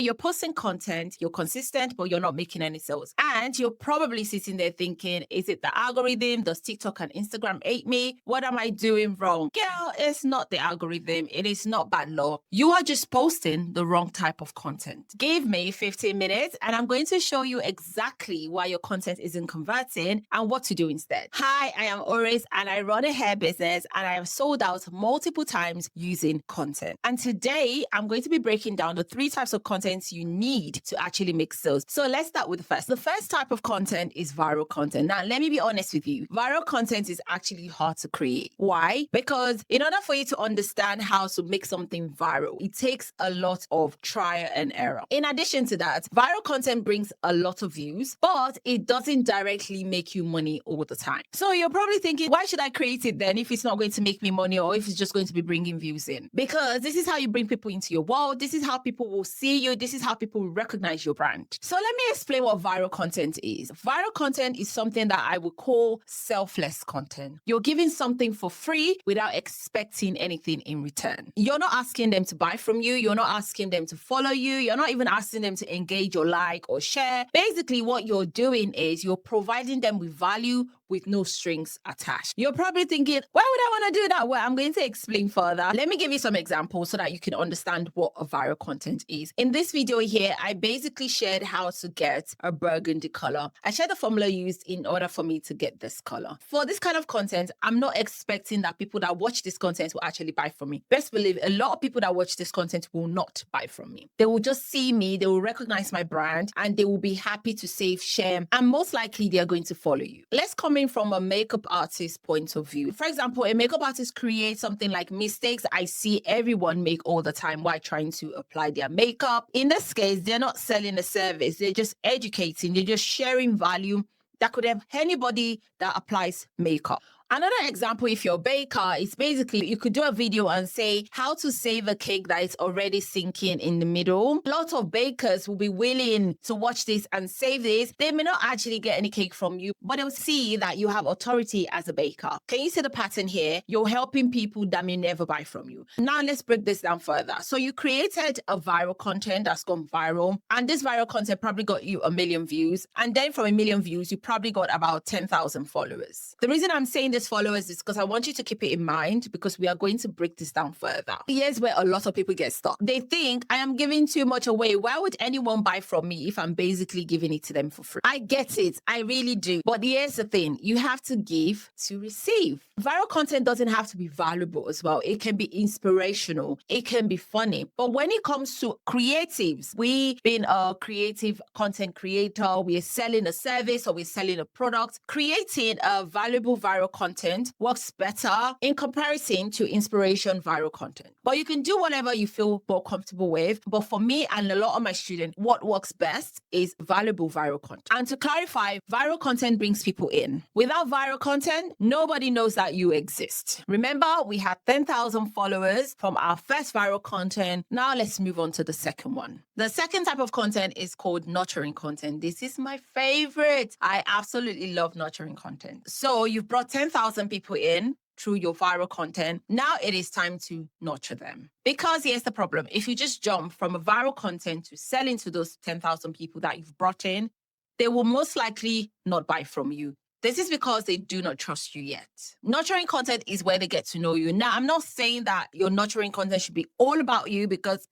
You're posting content, you're consistent, but you're not making any sales. And you're probably sitting there thinking, is it the algorithm? Does TikTok and Instagram hate me? What am I doing wrong? Girl, it's not the algorithm. It is not bad luck. You are just posting the wrong type of content. Give me 15 minutes and I'm going to show you exactly why your content isn't converting and what to do instead. Hi, I am Oris and I run a hair business and I have sold out multiple times using content. And today I'm going to be breaking down the 3 types of content you need to actually make sales. So let's start with the first. The first type of content is viral content. Now, let me be honest with you. Viral content is actually hard to create. Why? Because in order for you to understand how to make something viral, it takes a lot of trial and error. In addition to that, viral content brings a lot of views, but it doesn't directly make you money all the time. So you're probably thinking, why should I create it then if it's not going to make me money or if it's just going to be bringing views in? Because this is how you bring people into your world. This is how people will see you. This is how people will recognize your brand. So let me explain what viral content is. Viral content is something that I would call selfless content. You're giving something for free without expecting anything in return. You're not asking them to buy from you. You're not asking them to follow you. You're not even asking them to engage or like or share. Basically, what you're doing is you're providing them with value with no strings attached. You're probably thinking, why would I want to do that? Well, I'm going to explain further. Let me give you some examples so that you can understand what a viral content is. In this video here, I basically shared how to get a burgundy color. I shared the formula used in order for me to get this color. For this kind of content, I'm not expecting that people that watch this content will actually buy from me. Best believe a lot of people that watch this content will not buy from me. They will just see me, they will recognize my brand, and they will be happy to save, share, and most likely they are going to follow you. Let's come in from a makeup artist point of view. For example, a makeup artist creates something like mistakes I see everyone make all the time while trying to apply their makeup. In this case, they're not selling a service. They're just educating. They're just sharing value that could help anybody that applies makeup. Another example, if you're a baker, is basically you could do a video and say how to save a cake that is already sinking in the middle. Lots of bakers will be willing to watch this and save this. They may not actually get any cake from you, but they'll see that you have authority as a baker. Can you see the pattern here? You're helping people that may never buy from you. Now let's break this down further. So you created a viral content that's gone viral, and this viral content probably got you 1 million views. And then from 1 million views, you probably got about 10,000 followers. The reason I'm saying this followers is because I want you to keep it in mind because we are going to break this down further. Here's where a lot of people get stuck. They think I am giving too much away. Why would anyone buy from me if I'm basically giving it to them for free? I get it. I really do. But here's the thing. You have to give to receive. Viral content doesn't have to be valuable as well. It can be inspirational. It can be funny. But when it comes to creatives, we being a creative content creator, we're selling a service or we're selling a product, creating a valuable viral content works better in comparison to inspiration viral content. But you can do whatever you feel more comfortable with. But for me and a lot of my students, what works best is valuable viral content. And to clarify, viral content brings people in. Without viral content, nobody knows that you exist. Remember, we had 10,000 followers from our first viral content. Now let's move on to the second one. The second type of content is called nurturing content. This is my favorite. I absolutely love nurturing content. So you've brought 10,000 people in through your viral content. Now it is time to nurture them. Because here's the problem. If you just jump from a viral content to selling to those 10,000 people that you've brought in, they will most likely not buy from you. This is because they do not trust you yet. Nurturing content is where they get to know you. Now, I'm not saying that your nurturing content should be all about you because,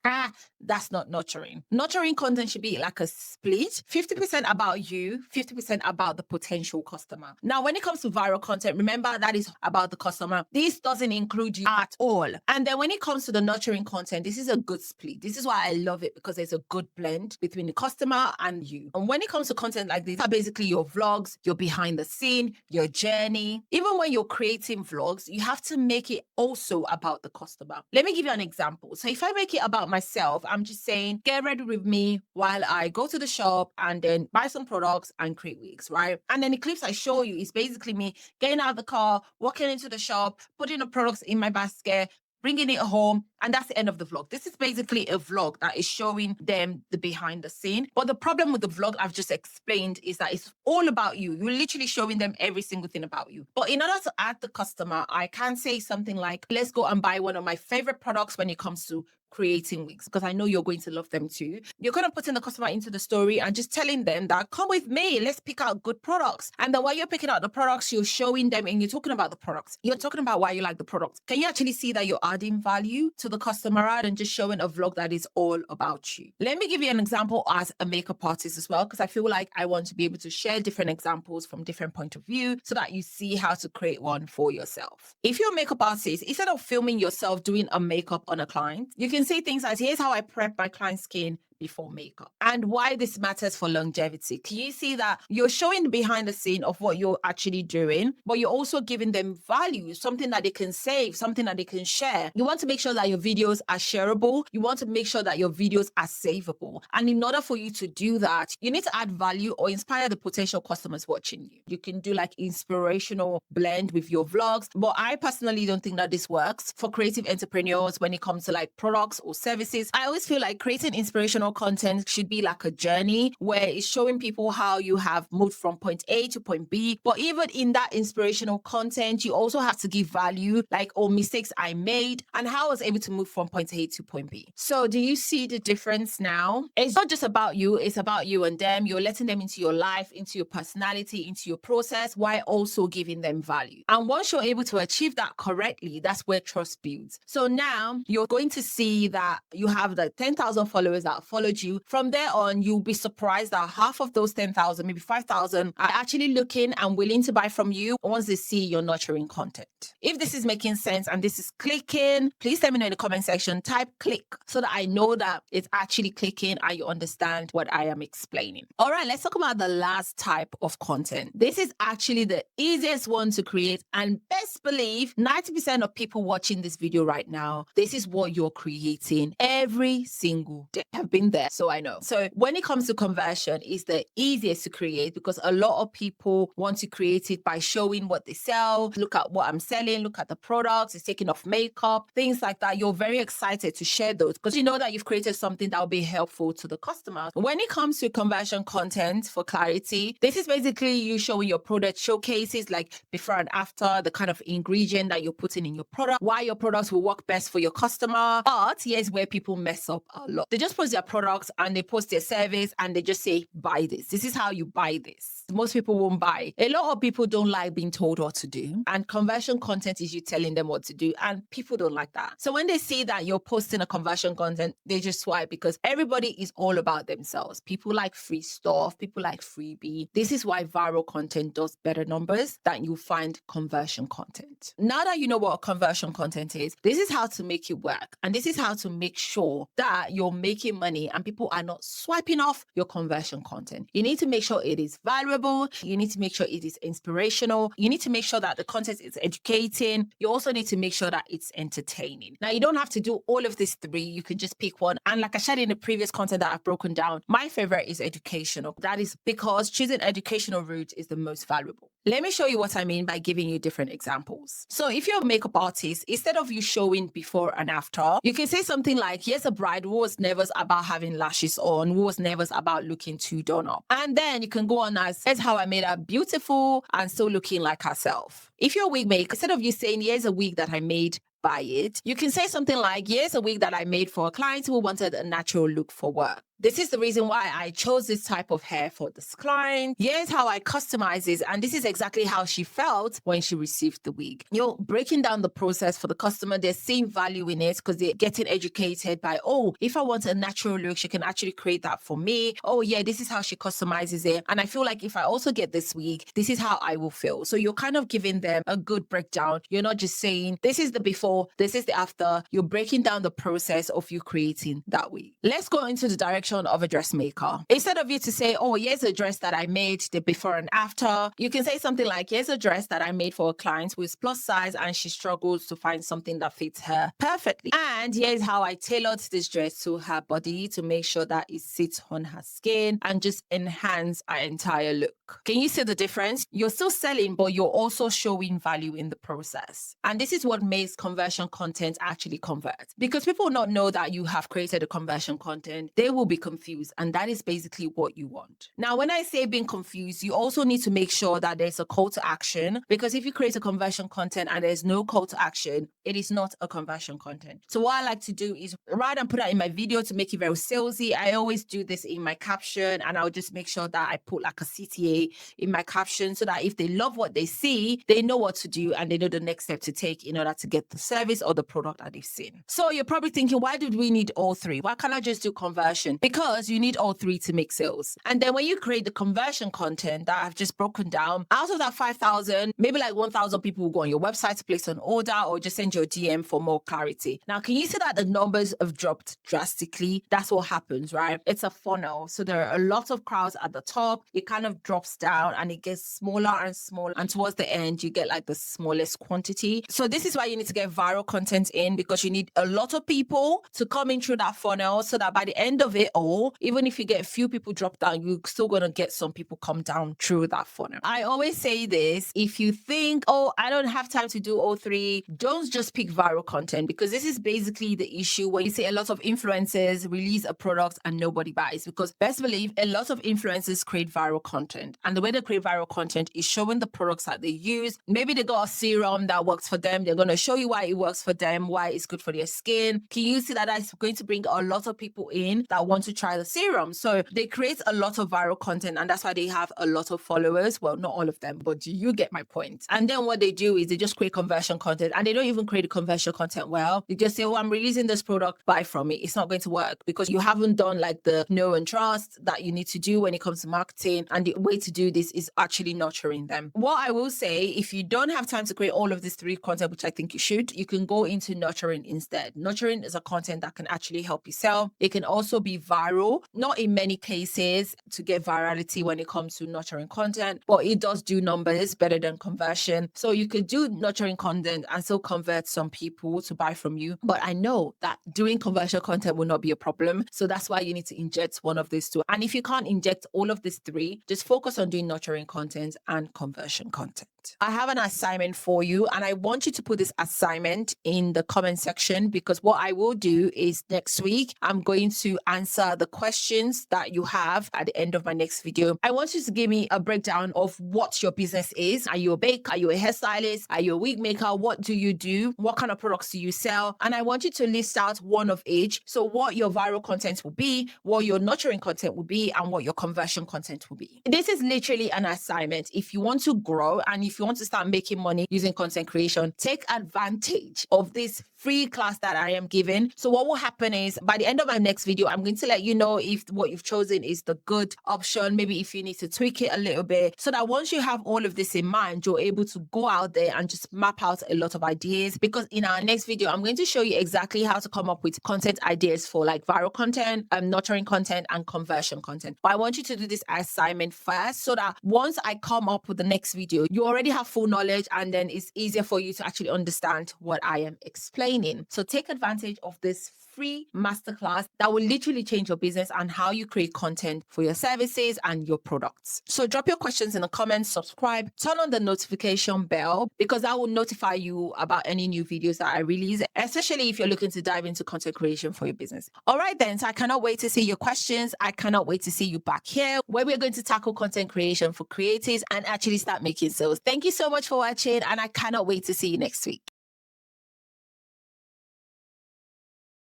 that's not nurturing. Nurturing content should be like a split, 50% about you, 50% about the potential customer. Now, when it comes to viral content, remember that is about the customer. This doesn't include you at all. And then when it comes to the nurturing content, this is a good split. This is why I love it because there's a good blend between the customer and you. And when it comes to content like this, are basically your vlogs, your behind the scenes, your journey. Even when you're creating vlogs, you have to make it also about the customer. Let me give you an example. So if I make it about myself, I'm just saying, get ready with me while I go to the shop and then buy some products and create wigs, right? And then the clips I show you is basically me getting out of the car, walking into the shop, putting the products in my basket, bringing it home, and that's the end of the vlog. This is basically a vlog that is showing them the behind the scene. But the problem with the vlog I've just explained is that it's all about you. You're literally showing them every single thing about you. But in order to add the customer, I can say something like, let's go and buy one of my favorite products when it comes to creating wigs, because I know you're going to love them too. You're kind of putting the customer into the story and just telling them that, come with me, let's pick out good products. And then while you're picking out the products, you're showing them and you're talking about the products. You're talking about why you like the products. Can you actually see that you're adding value to the customer rather than just showing a vlog that is all about you? Let me give you an example as a makeup artist as well, because I feel like I want to be able to share different examples from different point of view so that you see how to create one for yourself. If you're a makeup artist, instead of filming yourself doing a makeup on a client, you can say things like, here's how I prep my client's skin before makeup and why this matters for longevity. Can you see that you're showing behind the scene of what you're actually doing, but you're also giving them value, something that they can save, something that they can share. You want to make sure that your videos are shareable. You want to make sure that your videos are savable. And in order for you to do that, you need to add value or inspire the potential customers watching you. You can do like inspirational blend with your vlogs, but I personally don't think that this works for creative entrepreneurs when it comes to like products or services. I always feel like creating inspirational content should be like a journey where it's showing people how you have moved from point A to point B. But even in that inspirational content, you also have to give value, like, oh, mistakes I made and how I was able to move from point A to point B. So do you see the difference now? It's not just about you, it's about you and them. You're letting them into your life, into your personality, into your process, while also giving them value. And once you're able to achieve that correctly, that's where trust builds. So now you're going to see that you have the 10,000 followers that followed you. From there on, you'll be surprised that half of those 10,000, maybe 5,000, are actually looking and willing to buy from you once they see your nurturing content. If this is making sense and this is clicking, please let me know in the comment section. Type click so that I know that it's actually clicking and you understand what I am explaining. All right, let's talk about the last type of content. This is actually the easiest one to create, and best believe 90% of people watching this video right now, this is what you're creating every single day. I've been there, so I know. So when it comes to conversion, it's the easiest to create because a lot of people want to create it by showing what they sell. Look at what I'm selling, look at the products, it's taking off makeup, things like that. You're very excited to share those because you know that you've created something that will be helpful to the customer. When it comes to conversion content, for clarity, this is basically you showing your product showcases, like before and after, the kind of ingredient that you're putting in your product, why your products will work best for your customer. But here's where people mess up a lot. They just post their products and they post their service and they just say, buy this. This is how you buy this. Most people won't buy. A lot of people don't like being told what to do. And conversion content is you telling them what to do. And people don't like that. So when they see that you're posting a conversion content, they just swipe because everybody is all about themselves. People like free stuff. People like freebie. This is why viral content does better numbers than you find conversion content. Now that you know what conversion content is, this is how to make it work. And this is how to make sure that you're making money and people are not swiping off your conversion content. You need to make sure it is valuable. You need to make sure it is inspirational. You need to make sure that the content is educating. You also need to make sure that it's entertaining. Now, you don't have to do all of these three. You can just pick one. And like I shared in the previous content that I've broken down, my favorite is educational. That is because choosing educational route is the most valuable. Let me show you what I mean by giving you different examples. So if you're a makeup artist, instead of you showing before and after, you can say something like, here's a bride who was nervous about having lashes on, who was nervous about looking too done up. And then you can go on as, here's how I made her beautiful and still looking like herself. If you're a wig maker, instead of you saying, here's a wig that I made, buy it, you can say something like, here's a wig that I made for a client who wanted a natural look for work. This is the reason why I chose this type of hair for this client. Here's how I customize this. And this is exactly how she felt when she received the wig. You're breaking down the process for the customer. They're seeing value in it because they're getting educated by, oh, if I want a natural look, she can actually create that for me. Oh yeah, this is how she customizes it. And I feel like if I also get this wig, this is how I will feel. So you're kind of giving them a good breakdown. You're not just saying, this is the before, this is the after. You're breaking down the process of you creating that wig. Let's go into the direction of a dressmaker. Instead of you to say, oh, here's a dress that I made, the before and after, you can say something like, here's a dress that I made for a client who is plus size and she struggles to find something that fits her perfectly. And here's how I tailored this dress to her body to make sure that it sits on her skin and just enhance her entire look. Can you see the difference? You're still selling, but you're also showing value in the process. And this is what makes conversion content actually convert. Because people will not know that you have created a conversion content. They will be confused. And that is basically what you want. Now, when I say being confused, you also need to make sure that there's a call to action, because if you create a conversion content and there's no call to action, it is not a conversion content. So what I like to do is, rather than put that in my video to make it very salesy, I always do this in my caption, and I'll just make sure that I put like a CTA in my caption so that if they love what they see, they know what to do and they know the next step to take in order to get the service or the product that they've seen. So you're probably thinking, why did we need all three? Why can't I just do conversion? Because you need all three to make sales. And then when you create the conversion content that I've just broken down, out of that 5,000, maybe like 1,000 people will go on your website to place an order or just send you a DM for more clarity. Now, can you see that the numbers have dropped drastically? That's what happens, right? It's a funnel. So there are a lot of crowds at the top. It kind of drops down and it gets smaller and smaller. And towards the end, you get like the smallest quantity. So this is why you need to get viral content in, because you need a lot of people to come in through that funnel so that by the end of it all, even if you get a few people drop down, you're still going to get some people come down through that funnel. I always say this: if you think, oh, I don't have time to do all three, don't just pick viral content, because this is basically the issue where you see a lot of influencers release a product and nobody buys. Because best believe a lot of influencers create viral content, and the way they create viral content is showing the products that they use. Maybe they got a serum that works for them. They're going to show you why it works for them, why it's good for their skin. Can you see that that's going to bring a lot of people in that want to try the serum? So they create a lot of viral content, and that's why they have a lot of followers. Well, not all of them, but you get my point. And then what they do is they just create conversion content, and they don't even create the conversion content well. They just say, oh, I'm releasing this product, buy from me. It's not going to work because you haven't done like the know and trust that you need to do when it comes to marketing. And the way to do this is actually nurturing them. What I will say, if you don't have time to create all of these three content, which I think you should, you can go into nurturing instead. Nurturing is a content that can actually help you sell. It can also be viral, not in many cases to get virality when it comes to nurturing content, but it does do numbers better than conversion. So you could do nurturing content and still convert some people to buy from you. But I know that doing conversion content will not be a problem. So that's why you need to inject one of these two. And if you can't inject all of these three, just focus on doing nurturing content and conversion content. I have an assignment for you, and I want you to put this assignment in the comment section, because what I will do is next week, I'm going to answer the questions that you have at the end of my next video. I want you to give me a breakdown of what your business is. Are you a baker? Are you a hairstylist? Are you a wig maker? What do you do? What kind of products do you sell? And I want you to list out one of each. So what your viral content will be, what your nurturing content will be, and what your conversion content will be. This is literally an assignment. If you want to grow and if you want to start making money using content creation, take advantage of this free class that I am giving. So what will happen is by the end of my next video, I'm going to let you know if what you've chosen is the good option, maybe if you need to tweak it a little bit, so that once you have all of this in mind, you're able to go out there and just map out a lot of ideas. Because in our next video, I'm going to show you exactly how to come up with content ideas for like viral content, nurturing content, and conversion content. But I want you to do this assignment first, so that once I come up with the next video, you already have full knowledge, and then it's easier for you to actually understand what I am explaining. So take advantage of this free masterclass that will literally change your business and how you create content for your services and your products. So drop your questions in the comments, subscribe, turn on the notification bell, because that will notify you about any new videos that I release, especially if you're looking to dive into content creation for your business. All right then, so I cannot wait to see your questions. I cannot wait to see you back here, where we're going to tackle content creation for creatives and actually start making sales. Thank you so much for watching, and I cannot wait to see you next week.